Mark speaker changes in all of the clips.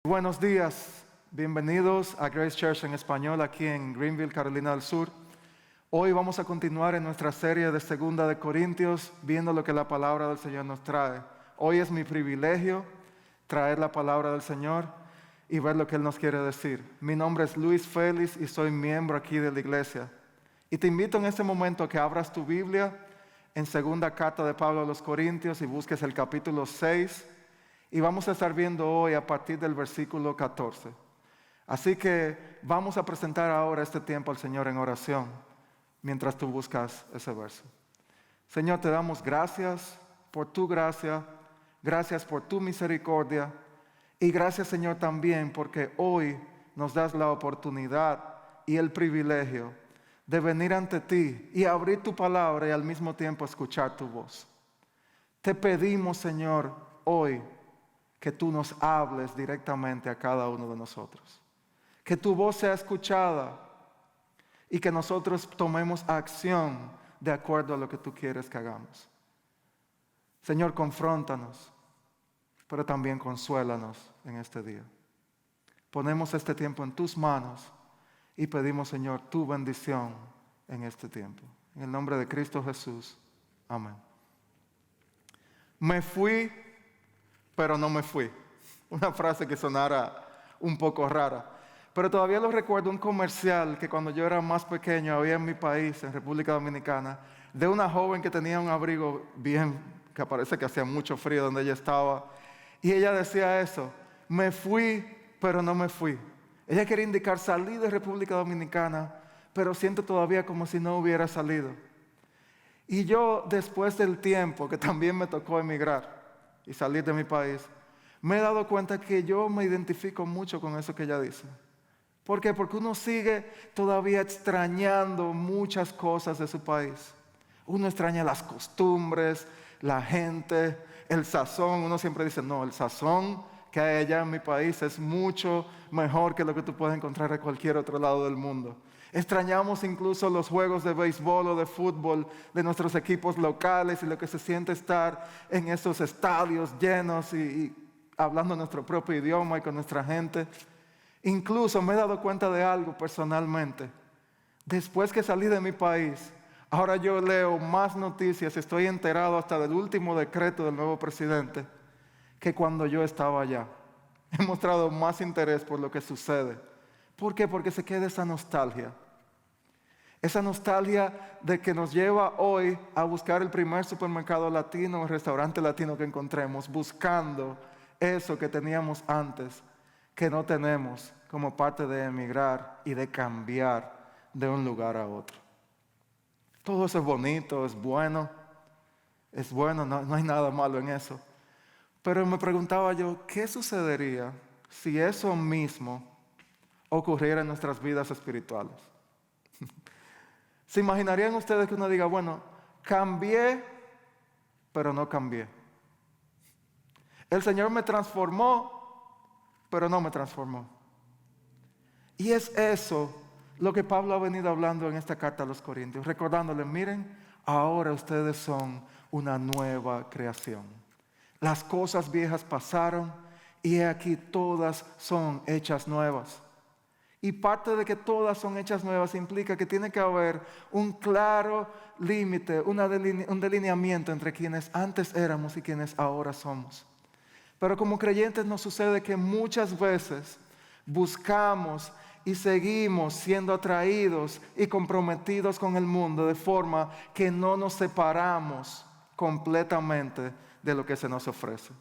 Speaker 1: Buenos días, bienvenidos a Grace Church en español aquí en Greenville, Carolina del Sur. Hoy vamos a continuar en nuestra serie de Segunda de Corintios, viendo lo que la palabra del Señor nos trae. Hoy es mi privilegio traer la palabra del Señor y ver lo que Él nos quiere decir. Mi nombre es Luis Félix y soy miembro aquí de la iglesia. Y te invito en este momento a que abras tu Biblia en Segunda Carta de Pablo a los Corintios y busques el capítulo 6. Y vamos a estar viendo hoy a partir del versículo 14. Así que vamos a presentar ahora este tiempo al Señor en oración, mientras tú buscas ese verso. Señor, te damos gracias por tu gracia, gracias por tu misericordia, y gracias, Señor, también porque hoy nos das la oportunidad y el privilegio de venir ante ti y abrir tu palabra y al mismo tiempo escuchar tu voz. Te pedimos, Señor, hoy, que tú nos hables directamente a cada uno de nosotros. Que tu voz sea escuchada y que nosotros tomemos acción de acuerdo a lo que tú quieres que hagamos. Señor, confróntanos, pero también consuélanos en este día. Ponemos este tiempo en tus manos y pedimos, Señor, tu bendición en este tiempo. En el nombre de Cristo Jesús. Amén. Me fui, pero no me fui. Una frase que sonara un poco rara. Pero todavía lo recuerdo, un comercial que cuando yo era más pequeño había en mi país, en República Dominicana, de una joven que tenía un abrigo bien, que parece que hacía mucho frío donde ella estaba. Y ella decía eso, me fui, pero no me fui. Ella quería indicar, salí de República Dominicana, pero siento todavía como si no hubiera salido. Y yo, después del tiempo que también me tocó emigrar y salir de mi país, me he dado cuenta que yo me identifico mucho con eso que ella dice. ¿Por qué? Porque uno sigue todavía extrañando muchas cosas de su país. Uno extraña las costumbres, la gente, el sazón. Uno siempre dice, no, el sazón que hay allá en mi país es mucho mejor que lo que tú puedes encontrar en cualquier otro lado del mundo. Extrañamos incluso los juegos de béisbol o de fútbol de nuestros equipos locales y lo que se siente estar en esos estadios llenos y hablando nuestro propio idioma y con nuestra gente. Incluso me he dado cuenta de algo personalmente. Después que salí de mi país, ahora yo leo más noticias, estoy enterado hasta del último decreto del nuevo presidente que cuando yo estaba allá. He mostrado más interés por lo que sucede. ¿Por qué? Porque se queda esa nostalgia. Esa nostalgia de que nos lleva hoy a buscar el primer supermercado latino o restaurante latino que encontremos, buscando eso que teníamos antes, que no tenemos como parte de emigrar y de cambiar de un lugar a otro. Todo eso es bonito, es bueno, no hay nada malo en eso. Pero me preguntaba yo, ¿qué sucedería si eso mismo ocurriera en nuestras vidas espirituales? ¿Se imaginarían ustedes que uno diga, bueno, cambié, pero no cambié? El Señor me transformó, pero no me transformó. Y es eso lo que Pablo ha venido hablando en esta carta a los Corintios, recordándoles, miren, ahora ustedes son una nueva creación. Las cosas viejas pasaron y aquí todas son hechas nuevas. Y parte de que todas son hechas nuevas implica que tiene que haber un claro límite, un delineamiento entre quienes antes éramos y quienes ahora somos. Pero como creyentes nos sucede que muchas veces buscamos y seguimos siendo atraídos y comprometidos con el mundo de forma que no nos separamos completamente de lo que se nos ofrece.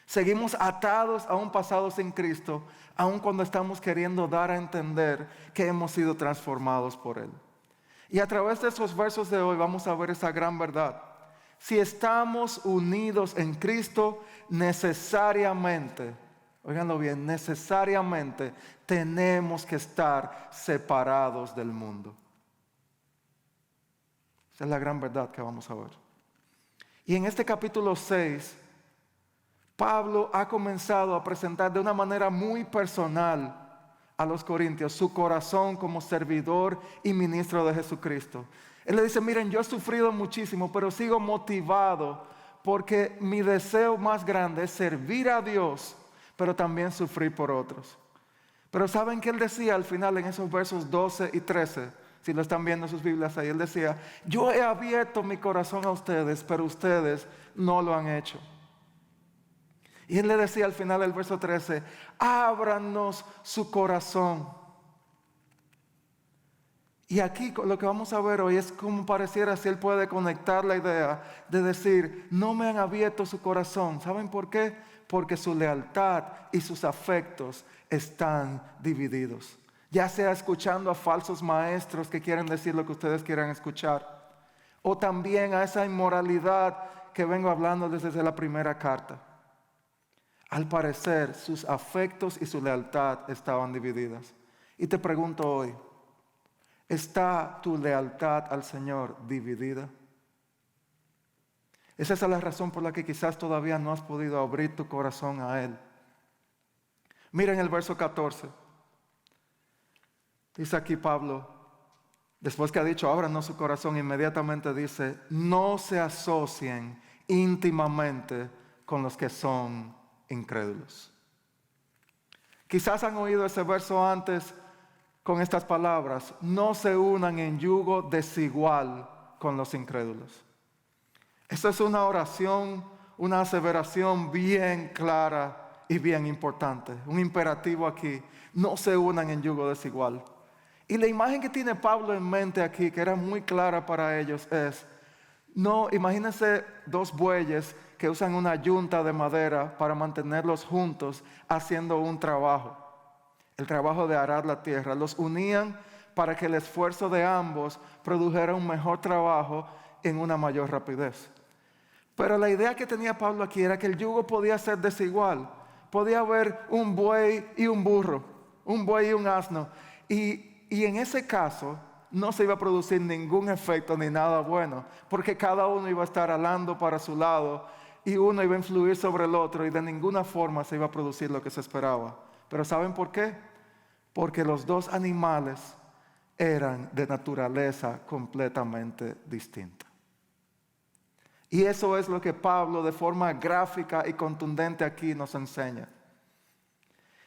Speaker 1: Seguimos atados a un pasado sin Cristo, aun cuando estamos queriendo dar a entender que hemos sido transformados por Él. Y a través de esos versos de hoy vamos a ver esa gran verdad. Si estamos unidos en Cristo, necesariamente, óiganlo bien, necesariamente tenemos que estar separados del mundo. Esa es la gran verdad que vamos a ver. Y en este capítulo 6, Pablo ha comenzado a presentar de una manera muy personal a los corintios su corazón como servidor y ministro de Jesucristo. Él le dice, miren, yo he sufrido muchísimo, pero sigo motivado porque mi deseo más grande es servir a Dios, pero también sufrí por otros. Pero ¿saben qué él decía al final en esos versos 12 y 13? Si lo están viendo en sus Biblias ahí, él decía, yo he abierto mi corazón a ustedes, pero ustedes no lo han hecho. Y él le decía al final del verso 13, ábranos su corazón. Y aquí lo que vamos a ver hoy es como pareciera si él puede conectar la idea de decir, no me han abierto su corazón. ¿Saben por qué? Porque su lealtad y sus afectos están divididos. Ya sea escuchando a falsos maestros que quieren decir lo que ustedes quieran escuchar, o también a esa inmoralidad que vengo hablando desde la primera carta. Al parecer, sus afectos y su lealtad estaban divididas. Y te pregunto hoy, ¿está tu lealtad al Señor dividida? Esa es la razón por la que quizás todavía no has podido abrir tu corazón a Él. Miren el verso 14. Dice aquí Pablo, después que ha dicho, ábranos su corazón, inmediatamente dice, no se asocien íntimamente con los que son incrédulos. Quizás han oído ese verso antes con estas palabras, no se unan en yugo desigual con los incrédulos. Esta es una oración, una aseveración bien clara y bien importante. Un imperativo aquí, no se unan en yugo desigual. Y la imagen que tiene Pablo en mente aquí, que era muy clara para ellos, es, no, imagínense dos bueyes que usan una yunta de madera para mantenerlos juntos haciendo un trabajo. El trabajo de arar la tierra. Los unían para que el esfuerzo de ambos produjera un mejor trabajo en una mayor rapidez. Pero la idea que tenía Pablo aquí era que el yugo podía ser desigual. Podía haber un buey y un burro, un buey y un asno. Y en ese caso no se iba a producir ningún efecto ni nada bueno, porque cada uno iba a estar alando para su lado y uno iba a influir sobre el otro y de ninguna forma se iba a producir lo que se esperaba. Pero ¿saben por qué? Porque los dos animales eran de naturaleza completamente distinta. Y eso es lo que Pablo de forma gráfica y contundente aquí nos enseña.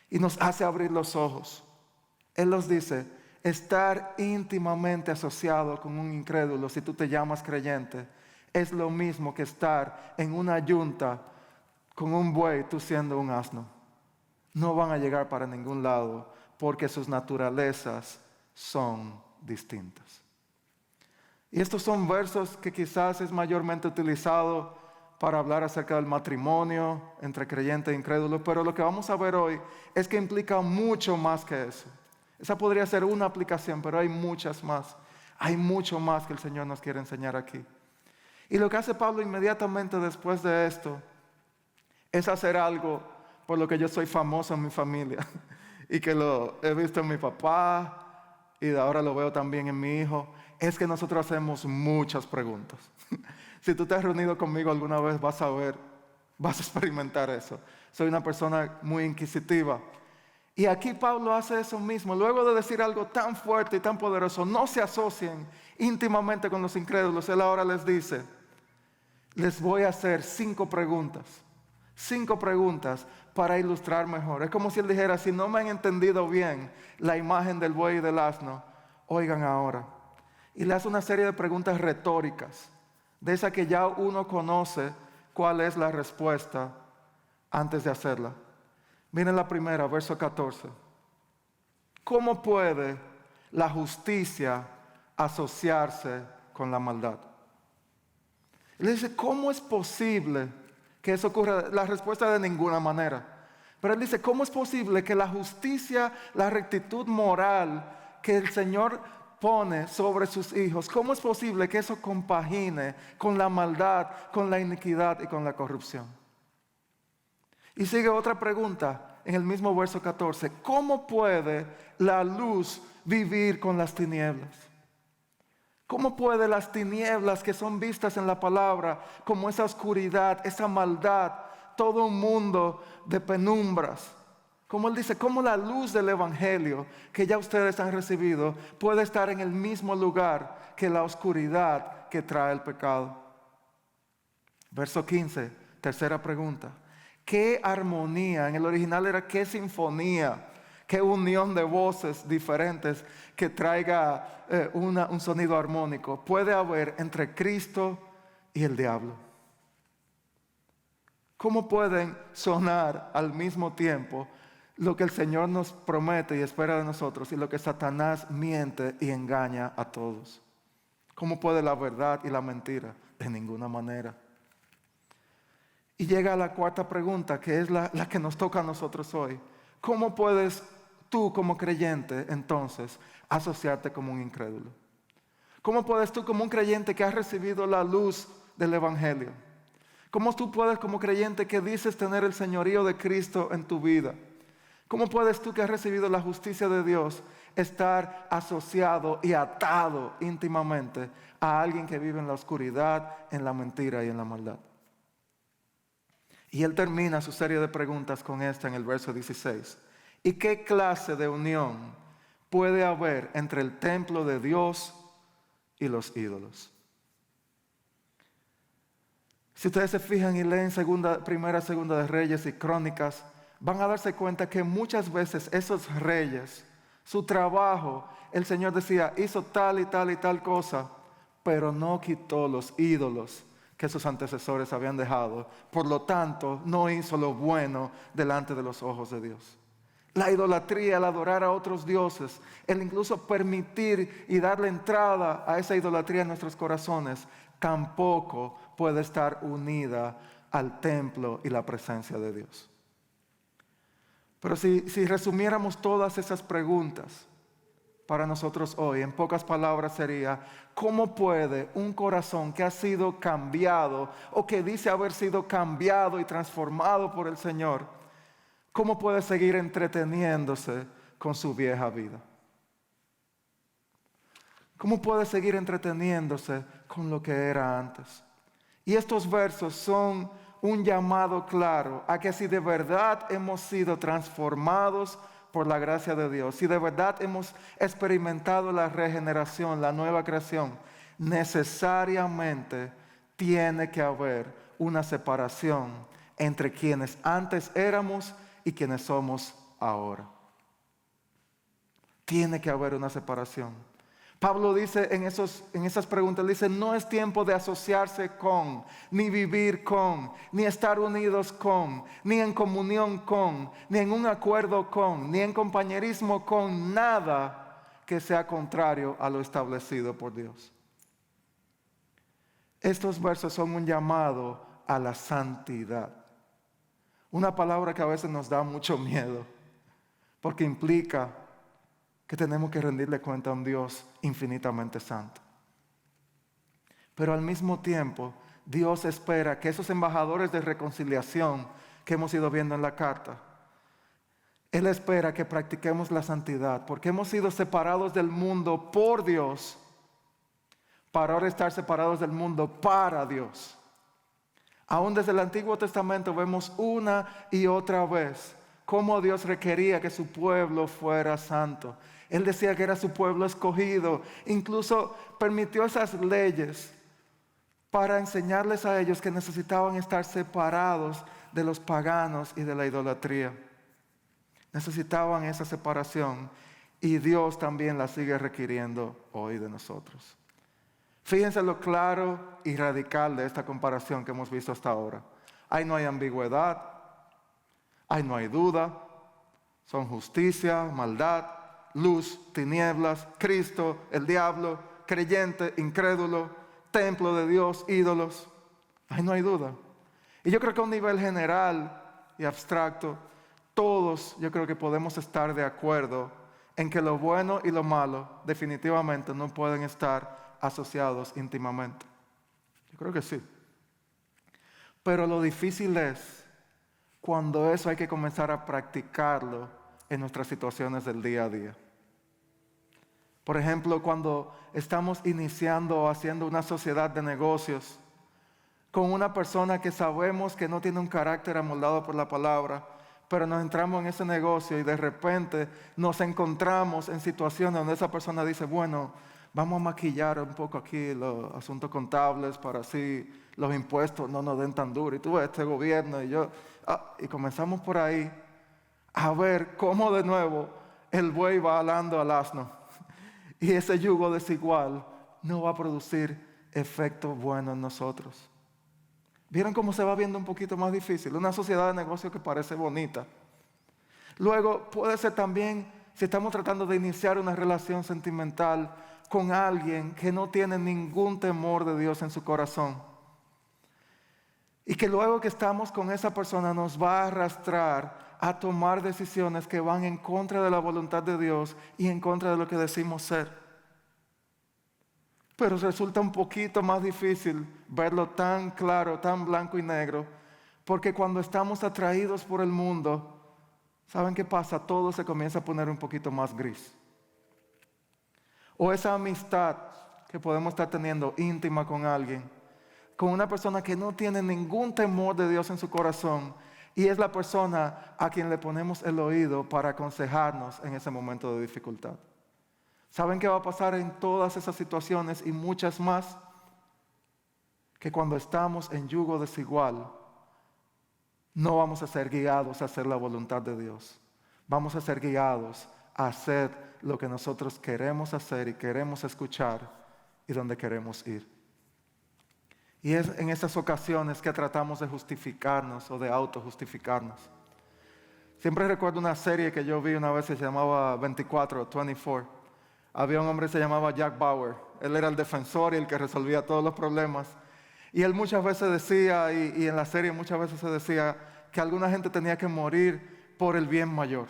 Speaker 1: Y nos hace abrir los ojos. Él nos dice, estar íntimamente asociado con un incrédulo, si tú te llamas creyente, es lo mismo que estar en una yunta con un buey, tú siendo un asno. No van a llegar para ningún lado porque sus naturalezas son distintas. Y estos son versos que quizás es mayormente utilizado para hablar acerca del matrimonio entre creyente e incrédulo, pero lo que vamos a ver hoy es que implica mucho más que eso. Esa podría ser una aplicación, pero hay muchas más. Hay mucho más que el Señor nos quiere enseñar aquí. Y lo que hace Pablo inmediatamente después de esto es hacer algo por lo que yo soy famoso en mi familia y que lo he visto en mi papá y ahora lo veo también en mi hijo, es que nosotros hacemos muchas preguntas. Si tú te has reunido conmigo alguna vez vas a ver, vas a experimentar eso. Soy una persona muy inquisitiva. Y aquí Pablo hace eso mismo. Luego de decir algo tan fuerte y tan poderoso, no se asocien íntimamente con los incrédulos. Él ahora les dice, les voy a hacer 5 preguntas. 5 preguntas para ilustrar mejor. Es como si él dijera, si no me han entendido bien la imagen del buey y del asno, oigan ahora. Y le hace una serie de preguntas retóricas, de esas que ya uno conoce cuál es la respuesta antes de hacerla. Miren la primera, verso 14. ¿Cómo puede la justicia asociarse con la maldad? Él dice, ¿cómo es posible que eso ocurra? La respuesta de ninguna manera. Pero él dice, ¿cómo es posible que la justicia, la rectitud moral que el Señor pone sobre sus hijos, cómo es posible que eso compagine con la maldad, con la iniquidad y con la corrupción? Y sigue otra pregunta en el mismo verso 14. ¿Cómo puede la luz vivir con las tinieblas? ¿Cómo puede las tinieblas que son vistas en la palabra, como esa oscuridad, esa maldad, todo un mundo de penumbras? Como él dice, ¿cómo la luz del evangelio que ya ustedes han recibido puede estar en el mismo lugar que la oscuridad que trae el pecado? Verso 15, tercera pregunta. Qué armonía, en el original era qué sinfonía, qué unión de voces diferentes que traiga un sonido armónico puede haber entre Cristo y el diablo. ¿Cómo pueden sonar al mismo tiempo lo que el Señor nos promete y espera de nosotros y lo que Satanás miente y engaña a todos? ¿Cómo puede la verdad y la mentira? De ninguna manera. Y llega la cuarta pregunta, que es la que nos toca a nosotros hoy. ¿Cómo puedes tú como creyente entonces asociarte como un incrédulo? ¿Cómo puedes tú como un creyente que has recibido la luz del Evangelio? ¿Cómo tú puedes como creyente que dices tener el señorío de Cristo en tu vida? ¿Cómo puedes tú que has recibido la justicia de Dios estar asociado y atado íntimamente a alguien que vive en la oscuridad, en la mentira y en la maldad? Y él termina su serie de preguntas con esta en el verso 16. ¿Y qué clase de unión puede haber entre el templo de Dios y los ídolos? Si ustedes se fijan y leen Primera, Segunda de Reyes y Crónicas, van a darse cuenta que muchas veces esos reyes, su trabajo, el Señor decía, hizo tal y tal y tal cosa, pero no quitó los ídolos que sus antecesores habían dejado. Por lo tanto, no hizo lo bueno delante de los ojos de Dios. La idolatría, el adorar a otros dioses, el incluso permitir y darle entrada a esa idolatría en nuestros corazones, tampoco puede estar unida al templo y la presencia de Dios. Pero si resumiéramos todas esas preguntas para nosotros hoy, en pocas palabras sería, ¿cómo puede un corazón que ha sido cambiado o que dice haber sido cambiado y transformado por el Señor, cómo puede seguir entreteniéndose con su vieja vida? ¿Cómo puede seguir entreteniéndose con lo que era antes? Y estos versos son un llamado claro a que si de verdad hemos sido transformados por la gracia de Dios, si de verdad hemos experimentado la regeneración, la nueva creación, necesariamente tiene que haber una separación entre quienes antes éramos y quienes somos ahora. Tiene que haber una separación. Pablo dice en esas preguntas, dice, no es tiempo de asociarse con, ni vivir con, ni estar unidos con, ni en comunión con, ni en un acuerdo con, ni en compañerismo con, nada que sea contrario a lo establecido por Dios. Estos versos son un llamado a la santidad. Una palabra que a veces nos da mucho miedo, porque implica que tenemos que rendirle cuenta a un Dios infinitamente santo. Pero al mismo tiempo, Dios espera que esos embajadores de reconciliación que hemos ido viendo en la carta, Él espera que practiquemos la santidad, porque hemos sido separados del mundo por Dios, para ahora estar separados del mundo para Dios. Aún desde el Antiguo Testamento vemos una y otra vez cómo Dios requería que su pueblo fuera santo. Él decía que era su pueblo escogido. Incluso permitió esas leyes para enseñarles a ellos que necesitaban estar separados de los paganos y de la idolatría. Necesitaban esa separación y Dios también la sigue requiriendo hoy de nosotros. Fíjense lo claro y radical de esta comparación que hemos visto hasta ahora. Ahí no hay ambigüedad, ahí no hay duda, son justicia, maldad, luz, tinieblas, Cristo, el diablo, creyente, incrédulo, templo de Dios, ídolos. Ahí no hay duda. Y yo creo que a un nivel general y abstracto, todos yo creo que podemos estar de acuerdo en que lo bueno y lo malo definitivamente no pueden estar asociados íntimamente. Yo creo que sí. Pero lo difícil es cuando eso hay que comenzar a practicarlo en nuestras situaciones del día a día. Por ejemplo, cuando estamos iniciando o haciendo una sociedad de negocios con una persona que sabemos que no tiene un carácter amoldado por la palabra, pero nos entramos en ese negocio y de repente nos encontramos en situaciones donde esa persona dice, bueno, vamos a maquillar un poco aquí los asuntos contables para así los impuestos no nos den tan duro. Y tú ves este gobierno y yo, Y comenzamos por ahí a ver cómo de nuevo el buey va alando al asno. Y ese yugo desigual no va a producir efecto bueno en nosotros. ¿Vieron cómo se va viendo un poquito más difícil? Una sociedad de negocios que parece bonita. Luego puede ser también si estamos tratando de iniciar una relación sentimental con alguien que no tiene ningún temor de Dios en su corazón. Y que luego que estamos con esa persona nos va a arrastrar a tomar decisiones que van en contra de la voluntad de Dios y en contra de lo que decimos ser. Pero resulta un poquito más difícil verlo tan claro, tan blanco y negro, porque cuando estamos atraídos por el mundo, ¿saben qué pasa? Todo se comienza a poner un poquito más gris. O esa amistad que podemos estar teniendo íntima con alguien, con una persona que no tiene ningún temor de Dios en su corazón, y es la persona a quien le ponemos el oído para aconsejarnos en ese momento de dificultad. ¿Saben qué va a pasar en todas esas situaciones y muchas más? Que cuando estamos en yugo desigual, no vamos a ser guiados a hacer la voluntad de Dios. Vamos a ser guiados a hacer lo que nosotros queremos hacer y queremos escuchar y donde queremos ir. Y es en esas ocasiones que tratamos de justificarnos o de autojustificarnos. Siempre recuerdo una serie que yo vi una vez que se llamaba 24. Había un hombre que se llamaba Jack Bauer. Él era el defensor y el que resolvía todos los problemas. Y él muchas veces decía, y en la serie muchas veces se decía, que alguna gente tenía que morir por el bien mayor.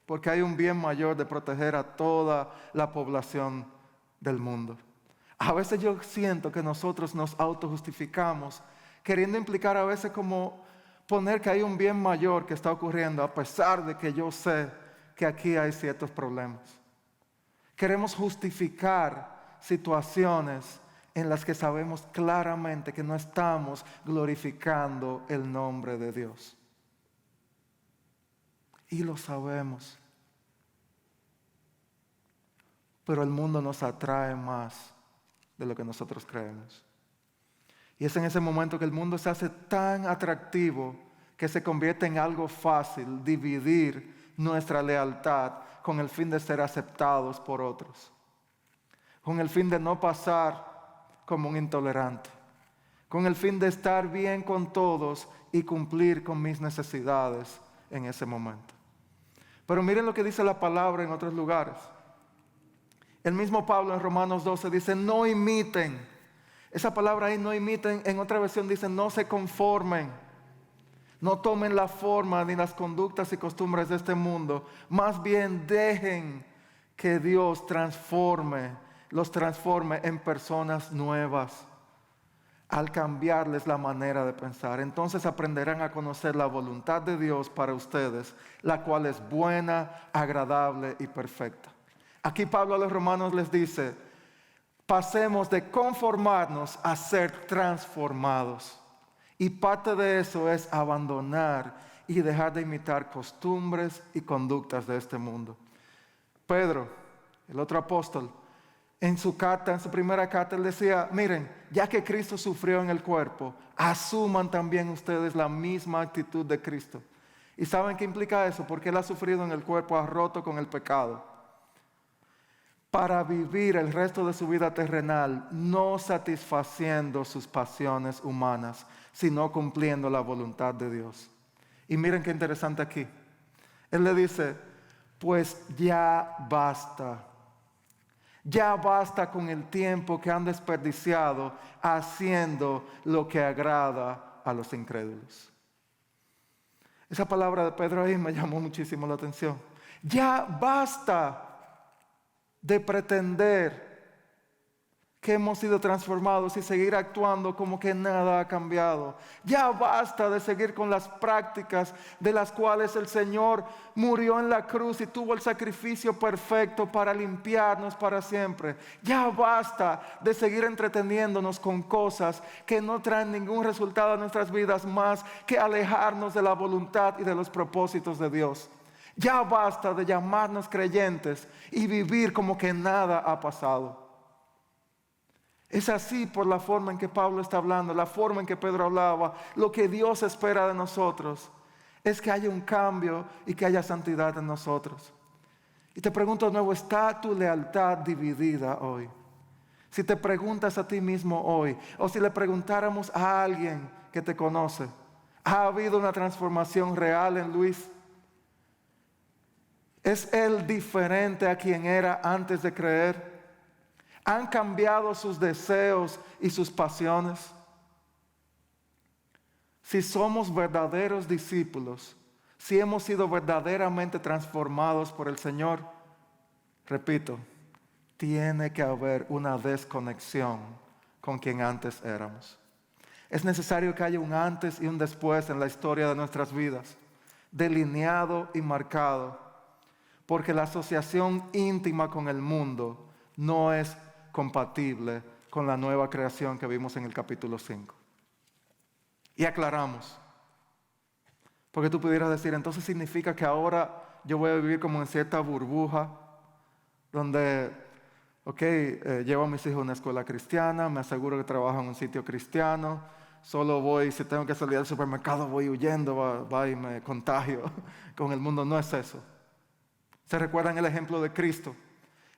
Speaker 1: Porque hay un bien mayor de proteger a toda la población del mundo. A veces yo siento que nosotros nos autojustificamos, queriendo implicar a veces como poner que hay un bien mayor que está ocurriendo, a pesar de que yo sé que aquí hay ciertos problemas. Queremos justificar situaciones en las que sabemos claramente que no estamos glorificando el nombre de Dios. Y lo sabemos. Pero el mundo nos atrae más de lo que nosotros creemos. Y es en ese momento que el mundo se hace tan atractivo que se convierte en algo fácil dividir nuestra lealtad con el fin de ser aceptados por otros, con el fin de no pasar como un intolerante, con el fin de estar bien con todos y cumplir con mis necesidades en ese momento. Pero miren lo que dice la palabra en otros lugares. El mismo Pablo en Romanos 12 dice, no imiten. Esa palabra ahí, no imiten, en otra versión dice, no se conformen. No tomen la forma ni las conductas y costumbres de este mundo. Más bien dejen que Dios los transforme en personas nuevas. Al cambiarles la manera de pensar, entonces aprenderán a conocer la voluntad de Dios para ustedes, la cual es buena, agradable y perfecta. Aquí Pablo a los romanos les dice, pasemos de conformarnos a ser transformados. Y parte de eso es abandonar y dejar de imitar costumbres y conductas de este mundo. Pedro, el otro apóstol, en su primera carta, él decía, miren, ya que Cristo sufrió en el cuerpo, asuman también ustedes la misma actitud de Cristo. ¿Y saben qué implica eso? Porque Él ha sufrido en el cuerpo, ha roto con el pecado. Para vivir el resto de su vida terrenal, no satisfaciendo sus pasiones humanas, sino cumpliendo la voluntad de Dios. Y miren qué interesante aquí. Él le dice, pues ya basta. Ya basta con el tiempo que han desperdiciado haciendo lo que agrada a los incrédulos. Esa palabra de Pedro ahí me llamó muchísimo la atención. Ya basta de pretender que hemos sido transformados y seguir actuando como que nada ha cambiado. Ya basta de seguir con las prácticas de las cuales el Señor murió en la cruz y tuvo el sacrificio perfecto para limpiarnos para siempre. Ya basta de seguir entreteniéndonos con cosas que no traen ningún resultado a nuestras vidas más que alejarnos de la voluntad y de los propósitos de Dios. Ya basta de llamarnos creyentes y vivir como que nada ha pasado. Es así por la forma en que Pablo está hablando, la forma en que Pedro hablaba, lo que Dios espera de nosotros es que haya un cambio y que haya santidad en nosotros. Y te pregunto de nuevo, ¿está tu lealtad dividida hoy? Si te preguntas a ti mismo hoy, o si le preguntáramos a alguien que te conoce, ¿ha habido una transformación real en Luis? ¿Es él diferente a quien era antes de creer? ¿Han cambiado sus deseos y sus pasiones? Si somos verdaderos discípulos, si hemos sido verdaderamente transformados por el Señor, repito, tiene que haber una desconexión con quien antes éramos. Es necesario que haya un antes y un después en la historia de nuestras vidas, delineado y marcado, porque la asociación íntima con el mundo no es compatible con la nueva creación que vimos en el capítulo 5. Y aclaramos, porque tú pudieras decir, entonces significa que ahora yo voy a vivir como en cierta burbuja, donde, llevo a mis hijos a una escuela cristiana, me aseguro que trabajo en un sitio cristiano, solo voy, si tengo que salir al supermercado, voy huyendo, va y me contagio con el mundo. No es eso. ¿Se recuerdan el ejemplo de Cristo?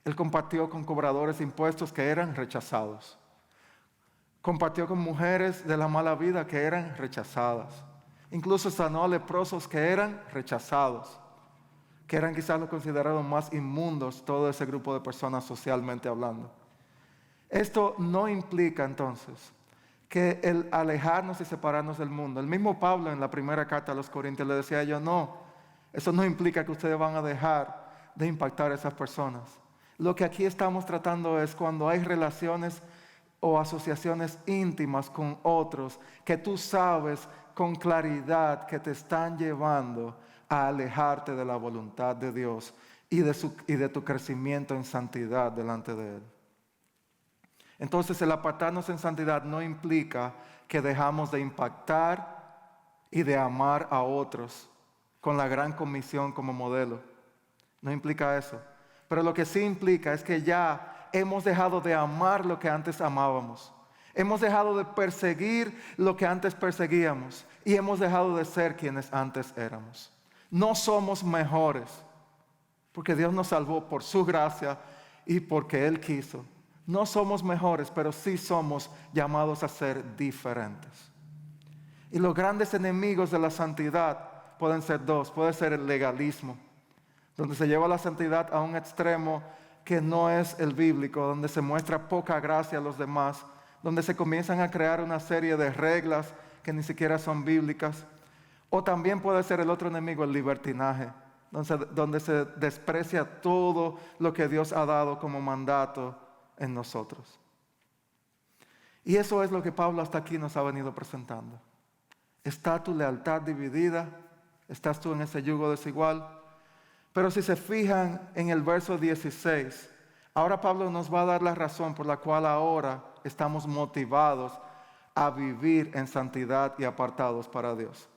Speaker 1: Él compartió con cobradores de impuestos que eran rechazados. Compartió con mujeres de la mala vida que eran rechazadas. Incluso sanó a leprosos que eran rechazados, que eran quizás los considerados más inmundos, todo ese grupo de personas socialmente hablando. Esto no implica entonces que el alejarnos y separarnos del mundo. El mismo Pablo en la primera carta a los Corintios le decía a ellos, no, eso no implica que ustedes van a dejar de impactar a esas personas. Lo que aquí estamos tratando es cuando hay relaciones o asociaciones íntimas con otros que tú sabes con claridad que te están llevando a alejarte de la voluntad de Dios y de tu crecimiento en santidad delante de Él. Entonces el apartarnos en santidad no implica que dejamos de impactar y de amar a otros con la gran comisión como modelo. No implica eso. Pero lo que sí implica es que ya hemos dejado de amar lo que antes amábamos. Hemos dejado de perseguir lo que antes perseguíamos. Y hemos dejado de ser quienes antes éramos. No somos mejores, porque Dios nos salvó por su gracia y porque Él quiso. No somos mejores, pero sí somos llamados a ser diferentes. Y los grandes enemigos de la santidad pueden ser dos. Puede ser el legalismo, donde se lleva la santidad a un extremo que no es el bíblico, donde se muestra poca gracia a los demás, donde se comienzan a crear una serie de reglas que ni siquiera son bíblicas. O también puede ser el otro enemigo, el libertinaje, donde se desprecia todo lo que Dios ha dado como mandato en nosotros. Y eso es lo que Pablo hasta aquí nos ha venido presentando. ¿Está tu lealtad dividida? ¿Estás tú en ese yugo desigual? Pero si se fijan en el verso 16, ahora Pablo nos va a dar la razón por la cual ahora estamos motivados a vivir en santidad y apartados para Dios.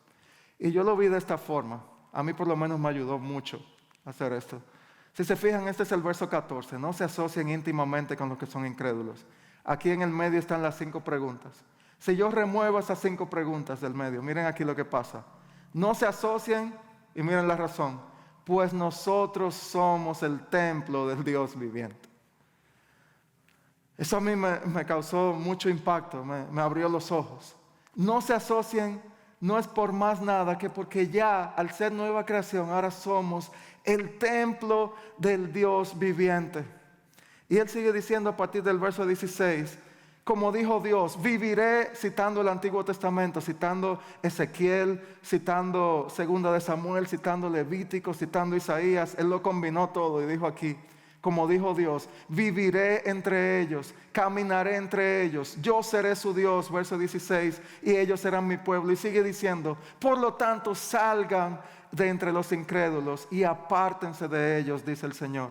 Speaker 1: Y yo lo vi de esta forma. A mí por lo menos me ayudó mucho a hacer esto. Si se fijan, este es el verso 14. No se asocien íntimamente con los que son incrédulos. Aquí en el medio están las 5 preguntas. Si yo remuevo esas 5 preguntas del medio, miren aquí lo que pasa. No se asocien, y miren la razón, pues nosotros somos el templo del Dios viviente. Eso a mí me causó mucho impacto, me abrió los ojos. No se asocien, no es por más nada que porque ya al ser nueva creación ahora somos el templo del Dios viviente. Y él sigue diciendo a partir del verso 16, como dijo Dios, viviré, citando el Antiguo Testamento, citando Ezequiel, citando Segunda de Samuel, citando Levítico, citando Isaías. Él lo combinó todo y dijo aquí, como dijo Dios, viviré entre ellos, caminaré entre ellos, yo seré su Dios, verso 16, y ellos serán mi pueblo. Y sigue diciendo, por lo tanto salgan de entre los incrédulos y apártense de ellos, dice el Señor.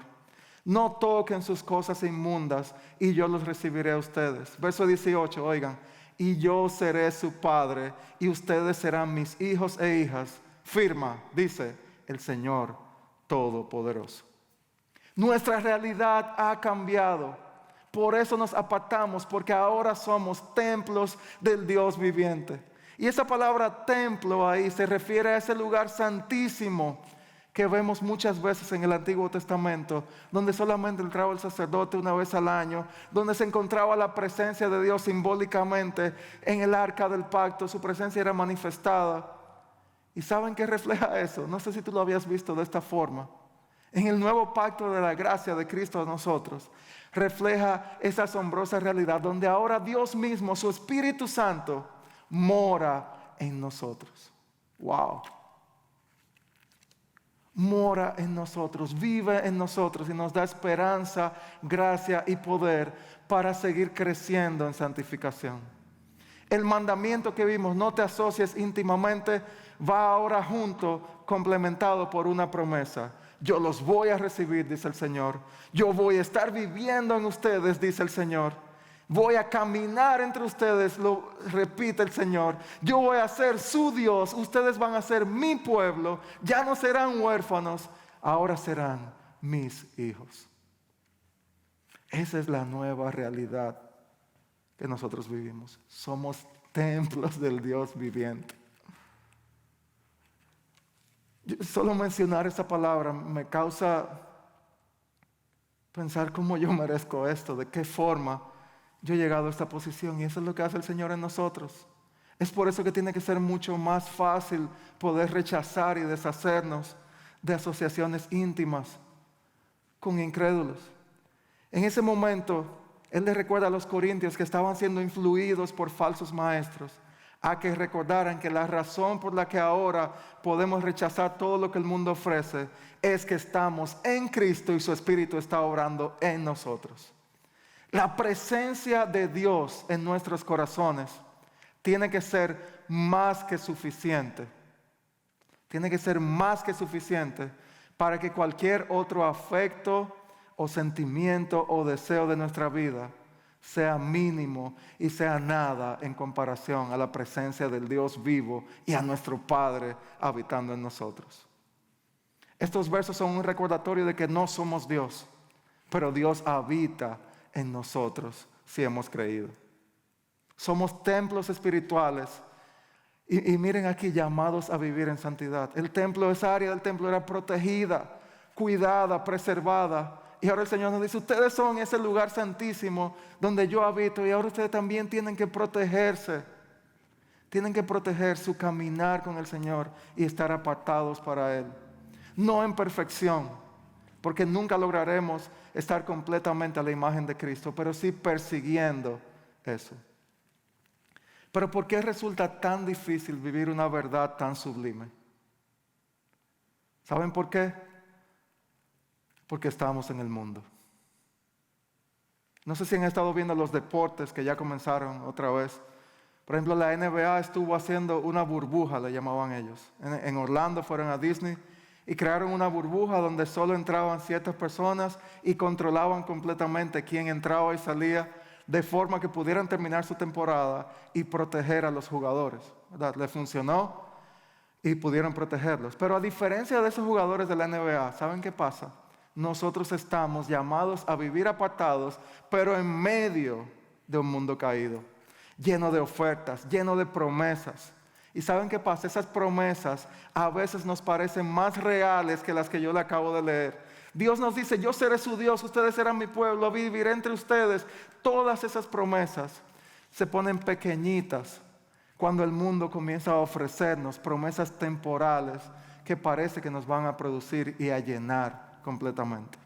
Speaker 1: No toquen sus cosas inmundas y yo los recibiré a ustedes. Verso 18, oigan. Y yo seré su padre y ustedes serán mis hijos e hijas. Firma, dice el Señor Todopoderoso. Nuestra realidad ha cambiado. Por eso nos apartamos, porque ahora somos templos del Dios viviente. Y esa palabra templo ahí se refiere a ese lugar santísimo que vemos muchas veces en el Antiguo Testamento, donde solamente entraba el sacerdote una vez al año, donde se encontraba la presencia de Dios simbólicamente en el arca del pacto, su presencia era manifestada. ¿Y saben qué refleja eso? No sé si tú lo habías visto de esta forma. En el nuevo pacto de la gracia de Cristo a nosotros, refleja esa asombrosa realidad donde ahora Dios mismo, su Espíritu Santo, mora en nosotros. ¡Wow! Mora en nosotros, vive en nosotros y nos da esperanza, gracia y poder para seguir creciendo en santificación. El mandamiento que vimos, no te asocies íntimamente, va ahora junto, complementado por una promesa. Yo los voy a recibir, dice el Señor. Yo voy a estar viviendo en ustedes, dice el Señor. Voy a caminar entre ustedes, lo repite el Señor. Yo voy a ser su Dios, ustedes van a ser mi pueblo. Ya no serán huérfanos, ahora serán mis hijos. Esa es la nueva realidad que nosotros vivimos. Somos templos del Dios viviente. Solo mencionar esa palabra me causa pensar cómo yo merezco esto, de qué forma yo he llegado a esta posición, y eso es lo que hace el Señor en nosotros. Es por eso que tiene que ser mucho más fácil poder rechazar y deshacernos de asociaciones íntimas con incrédulos. En ese momento, Él les recuerda a los corintios que estaban siendo influidos por falsos maestros, a que recordaran que la razón por la que ahora podemos rechazar todo lo que el mundo ofrece es que estamos en Cristo y su Espíritu está obrando en nosotros. La presencia de Dios en nuestros corazones tiene que ser más que suficiente. Tiene que ser más que suficiente para que cualquier otro afecto o sentimiento o deseo de nuestra vida sea mínimo y sea nada en comparación a la presencia del Dios vivo y a nuestro Padre habitando en nosotros. Estos versos son un recordatorio de que no somos Dios, pero Dios habita en nosotros si hemos creído. Somos templos espirituales y miren aquí, llamados a vivir en santidad. El templo, esa área del templo era protegida, cuidada, preservada. Y ahora el Señor nos dice, ustedes son ese lugar santísimo donde yo habito y ahora ustedes también tienen que protegerse. Tienen que proteger su caminar con el Señor y estar apartados para Él. No en perfección, porque nunca lograremos estar completamente a la imagen de Cristo, pero sí persiguiendo eso. Pero ¿por qué resulta tan difícil vivir una verdad tan sublime? ¿Saben por qué? Porque estamos en el mundo. No sé si han estado viendo los deportes que ya comenzaron otra vez. Por ejemplo, la NBA estuvo haciendo una burbuja, le llamaban ellos. En Orlando fueron a Disney y crearon una burbuja donde solo entraban ciertas personas y controlaban completamente quién entraba y salía, de forma que pudieran terminar su temporada y proteger a los jugadores, ¿verdad? Le funcionó y pudieron protegerlos. Pero a diferencia de esos jugadores de la NBA, ¿saben qué pasa? Nosotros estamos llamados a vivir apartados, pero en medio de un mundo caído, lleno de ofertas, lleno de promesas. ¿Y saben qué pasa? Esas promesas a veces nos parecen más reales que las que yo le acabo de leer. Dios nos dice, yo seré su Dios, ustedes serán mi pueblo, viviré entre ustedes. Todas esas promesas se ponen pequeñitas cuando el mundo comienza a ofrecernos promesas temporales que parece que nos van a producir y a llenar completamente.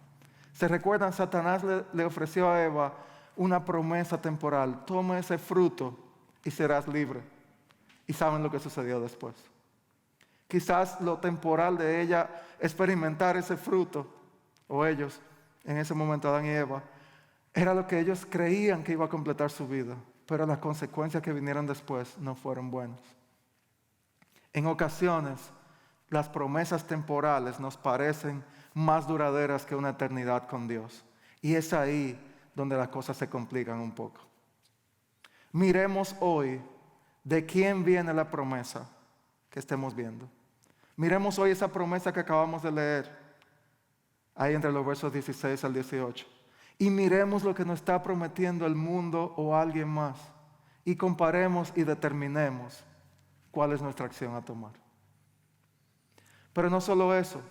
Speaker 1: ¿Se recuerdan? Satanás le ofreció a Eva una promesa temporal. Toma ese fruto y serás libre. ¿Y saben lo que sucedió después? Quizás lo temporal de ella experimentar ese fruto, o ellos, en ese momento Adán y Eva, era lo que ellos creían que iba a completar su vida, pero las consecuencias que vinieron después no fueron buenas. En ocasiones, las promesas temporales nos parecen más duraderas que una eternidad con Dios. Y es ahí donde las cosas se complican un poco. Miremos hoy de quién viene la promesa que estemos viendo. Miremos hoy esa promesa que acabamos de leer, ahí entre los versos 16 al 18. Y miremos lo que nos está prometiendo el mundo o alguien más. Y comparemos y determinemos cuál es nuestra acción a tomar. Pero no solo eso,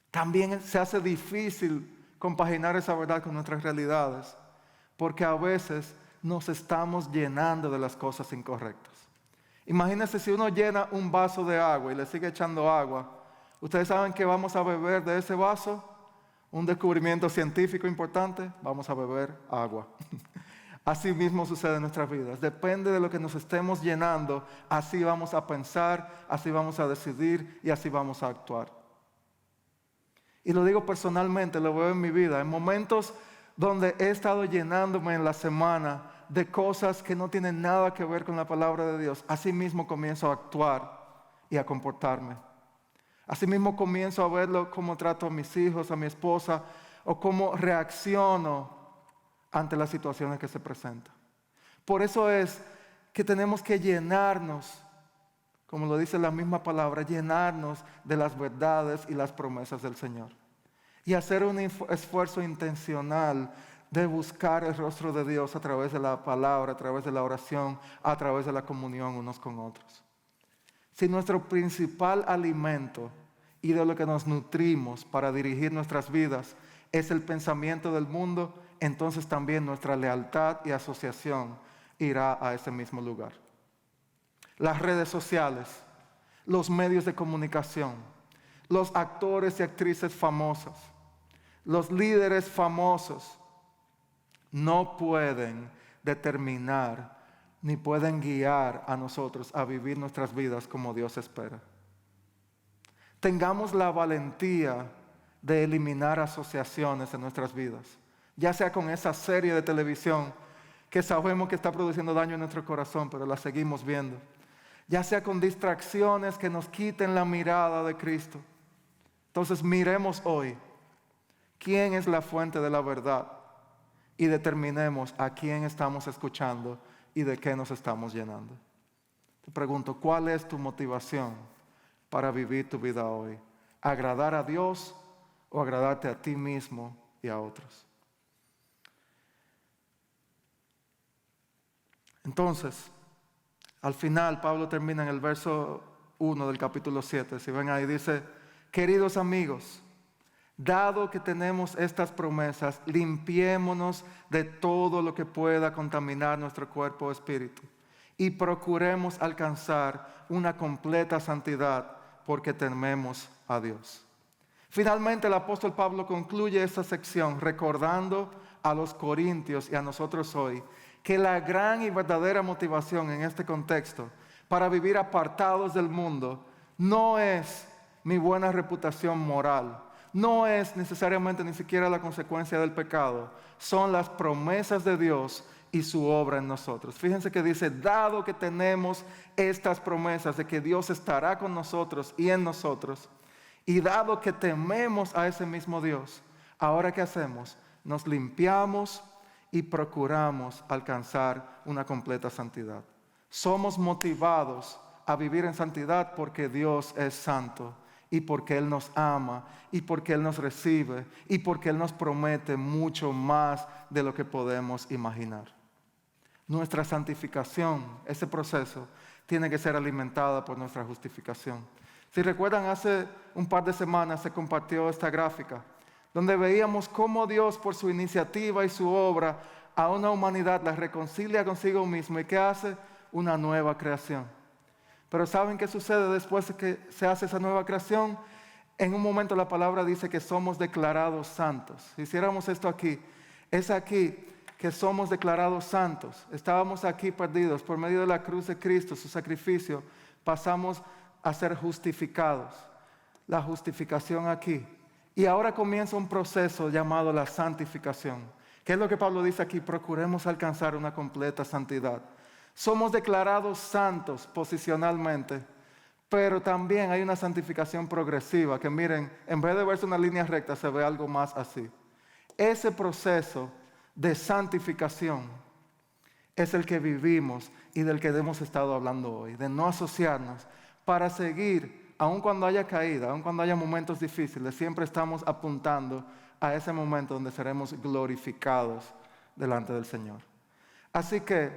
Speaker 1: también se hace difícil compaginar esa verdad con nuestras realidades, porque a veces nos estamos llenando de las cosas incorrectas. Imagínense si uno llena un vaso de agua y le sigue echando agua, ¿ustedes saben que vamos a beber de ese vaso? Un descubrimiento científico importante, vamos a beber agua. Así mismo sucede en nuestras vidas. Depende de lo que nos estemos llenando, así vamos a pensar, así vamos a decidir y así vamos a actuar. Y lo digo personalmente, lo veo en mi vida, en momentos donde he estado llenándome en la semana de cosas que no tienen nada que ver con la palabra de Dios. Así mismo comienzo a actuar y a comportarme. Así mismo comienzo a verlo cómo trato a mis hijos, a mi esposa, o cómo reacciono ante las situaciones que se presentan. Por eso es que tenemos que llenarnos, como lo dice la misma palabra, llenarnos de las verdades y las promesas del Señor. Y hacer un esfuerzo intencional de buscar el rostro de Dios a través de la palabra, a través de la oración, a través de la comunión unos con otros. Si nuestro principal alimento y de lo que nos nutrimos para dirigir nuestras vidas es el pensamiento del mundo, entonces también nuestra lealtad y asociación irá a ese mismo lugar. Las redes sociales, los medios de comunicación, los actores y actrices famosos, los líderes famosos, no pueden determinar ni pueden guiar a nosotros a vivir nuestras vidas como Dios espera. Tengamos la valentía de eliminar asociaciones en nuestras vidas, ya sea con esa serie de televisión que sabemos que está produciendo daño en nuestro corazón, pero la seguimos viendo, ya sea con distracciones que nos quiten la mirada de Cristo. Entonces miremos hoy quién es la fuente de la verdad y determinemos a quién estamos escuchando y de qué nos estamos llenando. Te pregunto, ¿cuál es tu motivación para vivir tu vida hoy? ¿Agradar a Dios o agradarte a ti mismo y a otros? Entonces, al final Pablo termina en el verso 1 del capítulo 7. Si ven ahí dice, queridos amigos, dado que tenemos estas promesas, limpiémonos de todo lo que pueda contaminar nuestro cuerpo o espíritu y procuremos alcanzar una completa santidad porque tememos a Dios. Finalmente el apóstol Pablo concluye esta sección recordando a los corintios y a nosotros hoy que la gran y verdadera motivación en este contexto para vivir apartados del mundo no es mi buena reputación moral, no es necesariamente ni siquiera la consecuencia del pecado, son las promesas de Dios y su obra en nosotros. Fíjense que dice, dado que tenemos estas promesas de que Dios estará con nosotros y en nosotros, y dado que tememos a ese mismo Dios, ahora ¿qué hacemos? Nos limpiamos y procuramos alcanzar una completa santidad. Somos motivados a vivir en santidad porque Dios es santo y porque Él nos ama y porque Él nos recibe y porque Él nos promete mucho más de lo que podemos imaginar. Nuestra santificación, ese proceso, tiene que ser alimentada por nuestra justificación. Si recuerdan, hace un par de semanas se compartió esta gráfica donde veíamos cómo Dios por su iniciativa y su obra a una humanidad la reconcilia consigo mismo y que hace una nueva creación. Pero ¿saben qué sucede después de que se hace esa nueva creación? En un momento la palabra dice que somos declarados santos. Si hiciéramos esto aquí, es aquí que somos declarados santos. Estábamos aquí perdidos por medio de la cruz de Cristo, su sacrificio, pasamos a ser justificados. La justificación aquí. Y ahora comienza un proceso llamado la santificación. ¿Qué es lo que Pablo dice aquí? Procuremos alcanzar una completa santidad. Somos declarados santos posicionalmente, pero también hay una santificación progresiva que miren, en vez de verse una línea recta, se ve algo más así. Ese proceso de santificación es el que vivimos y del que hemos estado hablando hoy, de no asociarnos para seguir. Aun cuando haya caída, aun cuando haya momentos difíciles, siempre estamos apuntando a ese momento donde seremos glorificados delante del Señor. Así que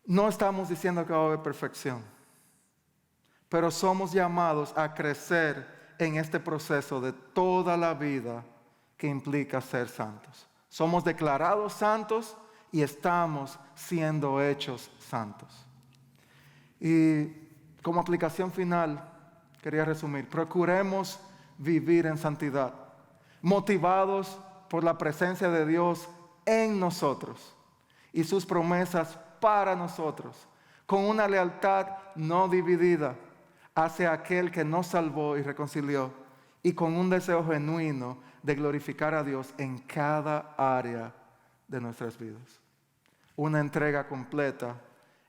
Speaker 1: No estamos diciendo que va a haber perfección, pero somos llamados a crecer en este proceso de toda la vida que implica ser santos. Somos declarados santos y estamos siendo hechos santos. Y como aplicación final, quería resumir, procuremos vivir en santidad, motivados por la presencia de Dios en nosotros y sus promesas para nosotros, con una lealtad no dividida hacia aquel que nos salvó y reconcilió, y con un deseo genuino de glorificar a Dios en cada área de nuestras vidas. Una entrega completa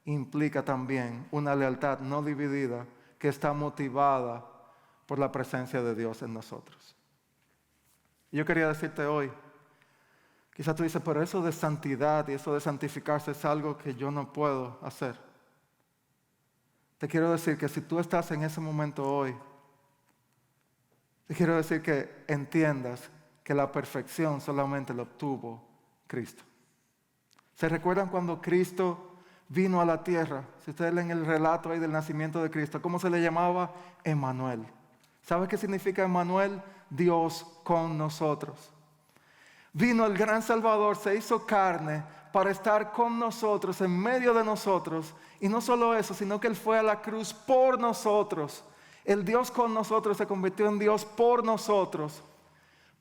Speaker 1: implica también una lealtad no dividida que está motivada por la presencia de Dios en nosotros. Yo quería decirte hoy, quizás tú dices, pero eso de santidad y eso de santificarse es algo que yo no puedo hacer. Te quiero decir que si tú estás en ese momento hoy, te quiero decir que entiendas que la perfección solamente la obtuvo Cristo. ¿Se recuerdan cuando Cristo vino a la tierra? Si ustedes leen el relato ahí del nacimiento de Cristo, ¿cómo se le llamaba? Emmanuel. ¿Sabes qué significa Emmanuel? Dios con nosotros. Vino el gran Salvador, se hizo carne para estar con nosotros, en medio de nosotros. Y no solo eso, sino que Él fue a la cruz por nosotros. El Dios con nosotros se convirtió en Dios por nosotros,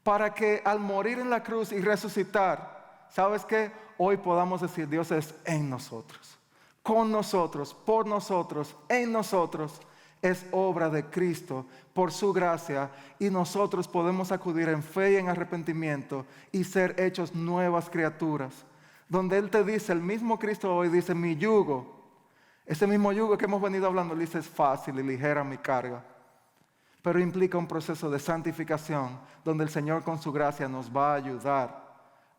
Speaker 1: para que al morir en la cruz y resucitar, ¿sabes qué? Hoy podamos decir, Dios es en nosotros, con nosotros, por nosotros, en nosotros. Es obra de Cristo por su gracia, y nosotros podemos acudir en fe y en arrepentimiento y ser hechos nuevas criaturas. Donde Él te dice, el mismo Cristo hoy dice, mi yugo, ese mismo yugo que hemos venido hablando, Él dice, es fácil y ligera mi carga. Pero implica un proceso de santificación donde el Señor con su gracia nos va a ayudar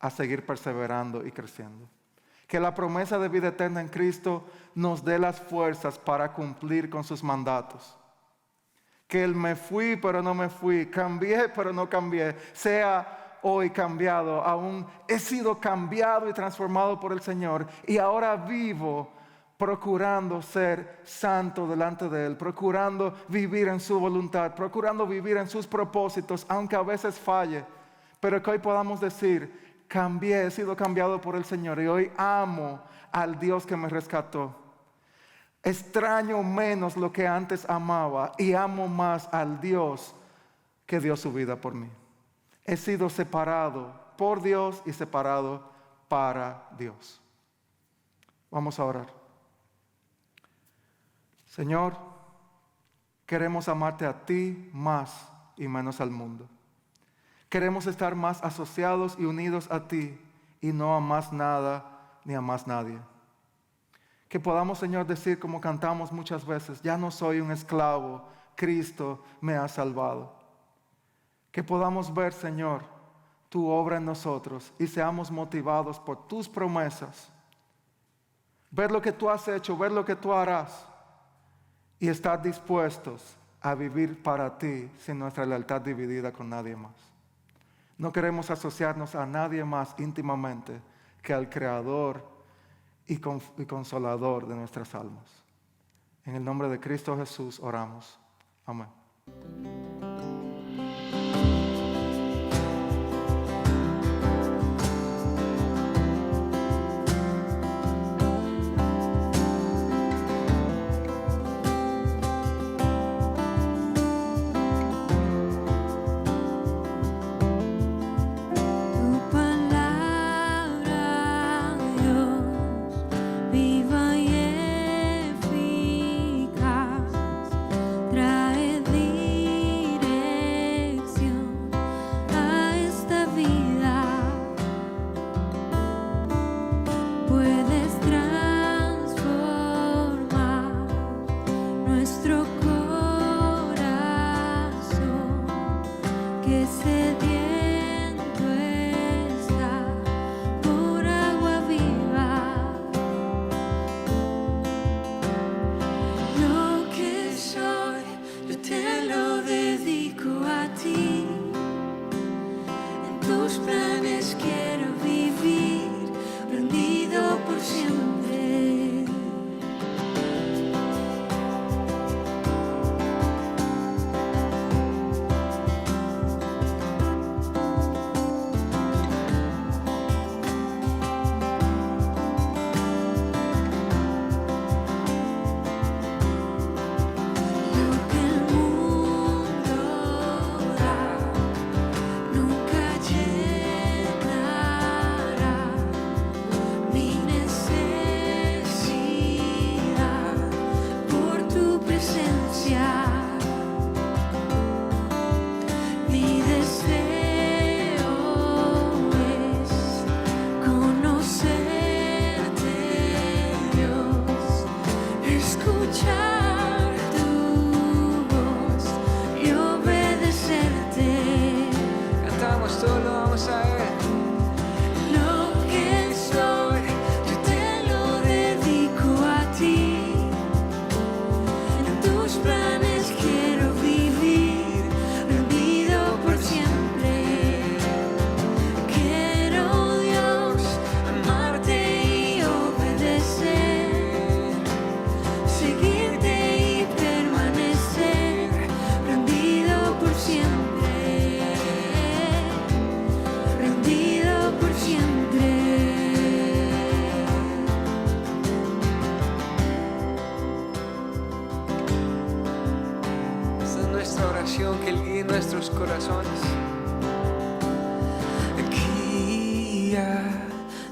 Speaker 1: a seguir perseverando y creciendo. Que la promesa de vida eterna en Cristo nos dé las fuerzas para cumplir con sus mandatos. Que el me fui pero no me fui, cambié pero no cambié, sea hoy cambiado. Aún he sido cambiado y transformado por el Señor, y ahora vivo procurando ser santo delante de Él, procurando vivir en su voluntad, procurando vivir en sus propósitos, aunque a veces falle. Pero que hoy podamos decir, cambié, he sido cambiado por el Señor y hoy amo al Dios que me rescató. Extraño menos lo que antes amaba y amo más al Dios que dio su vida por mí. He sido separado por Dios y separado para Dios. Vamos a orar. Señor, queremos amarte a ti más y menos al mundo. Queremos estar más asociados y unidos a ti y no a más nada ni a más nadie. Que podamos, Señor, decir como cantamos muchas veces, ya no soy un esclavo, Cristo me ha salvado. Que podamos ver, Señor, tu obra en nosotros y seamos motivados por tus promesas. Ver lo que tú has hecho, ver lo que tú harás y estar dispuestos a vivir para ti sin nuestra lealtad dividida con nadie más. No queremos asociarnos a nadie más íntimamente que al Creador y Consolador de nuestras almas. En el nombre de Cristo Jesús oramos. Amén.
Speaker 2: Quiero vivir rendido por siempre. nuestros corazones. Guía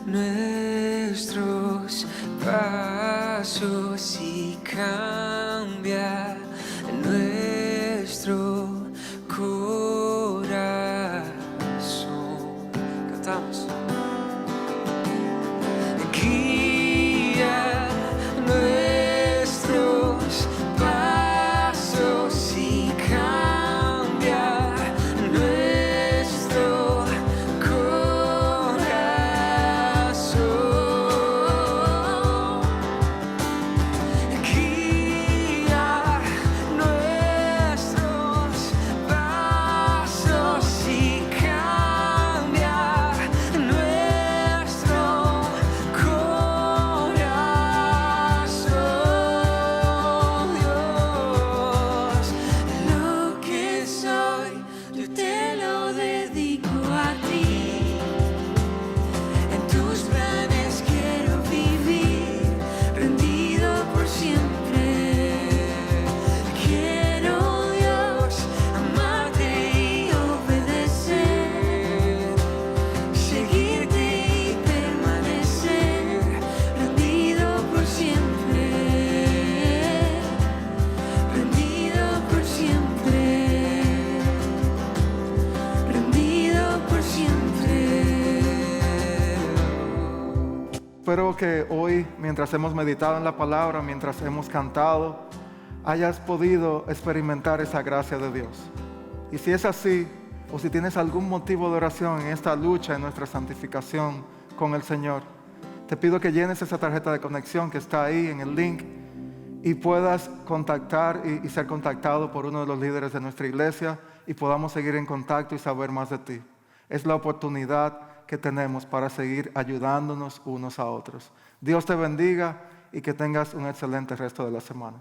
Speaker 2: nuestros pasos y cambia nuestro corazón. Cantamos. Guía nuestros pasos y cambia nuestro corazón. Guía nuestros pasos y cambia nuestro corazón. Dios, lo que soy, yo te lo dedico a ti. En tus planes quiero vivir, rendido por siempre. Quiero, Dios, amarte y obedecer, seguirte y permanecer, rendido por siempre, rendido por siempre, rendido por siempre.
Speaker 1: Espero que hoy, mientras hemos meditado en la palabra, mientras hemos cantado, hayas podido experimentar esa gracia de Dios. Y si es así, o si tienes algún motivo de oración en esta lucha, en nuestra santificación con el Señor, te pido que llenes esa tarjeta de conexión que está ahí en el link y puedas contactar y ser contactado por uno de los líderes de nuestra iglesia y podamos seguir en contacto y saber más de ti. Es la oportunidad que tenemos para seguir ayudándonos unos a otros. Dios te bendiga y que tengas un excelente resto de la semana.